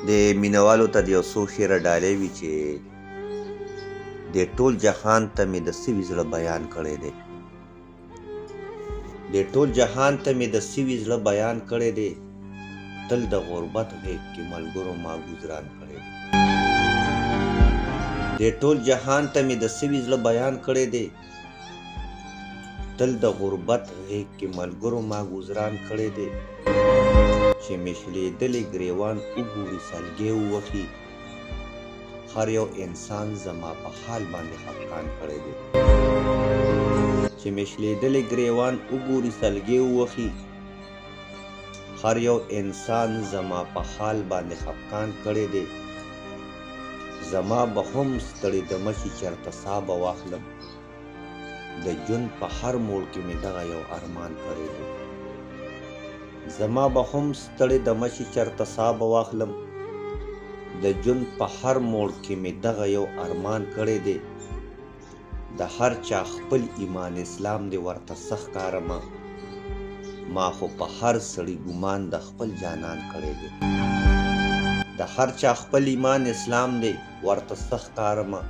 د مینوالو ته د یو څو شعره ډالۍ وي چې د ټول جهان ته مې د سوي زړه بیان کړی دی. د ټول جهان ته مې د سوي زړه بیان کړی دی، تل د غربت غېږ کې ملګرو ما ګزران کړی دی. د ټول جهان ته مې د سوي زړه بیان کړی دی، تل د غربت غېږ کې ملګرو ما ګزران کړی دی. چې مې شلېدلې ګریوان وګوري سلګۍ ووهي، هر یو انسان زما په حال باندې خفقان کړی دی. چې مې شلېدلې ګریوان وګوري سلګۍ ووهي، هر یو انسان زما په حال باندې خفقان کړی دی. زما به هم ستړی د مشي چرته ساه به واخلم، د ژوند په هر موړ کې مې دغه یو ارمان کړی دی. زما به هم ستړی د مشي چرته ساه به واخلم، د ژوند په هر موړ کې مې دغه یو ارمان کړی دی. د هر چا خپل ایمان اسلام دی ورته څه ښکارمه، ما خو په هر سړي ګمان د خپل جانان کړی دی. د هر چا خپل ایمان اسلام دی ورته څه ښکارمه،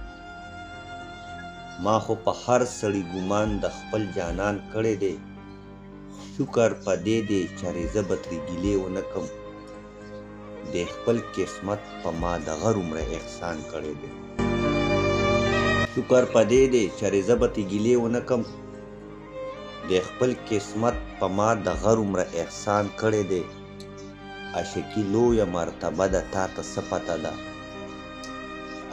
ما خو په هر سړي ګمان د خپل جانان کړی دی. شکر په دې دی چې زه به ترې ګیلې ونه کړم، د خپل قسمت په ما د غر عمره احسان کړی دی. شکر په دې دی چې زه به ترې ګیلې ونه کړم، د خپل قسمت په ما د غر عمره احسان کړی دی. عاشقي لویه مرتبه ده تا ته څه پته ده،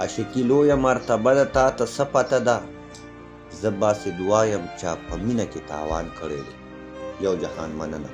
عاشقي لویه مرتبه ده تا ته څه پته ده، زه باسې دعا یم چا په مینه کې تاوان کړی دی. یو جهان مننه.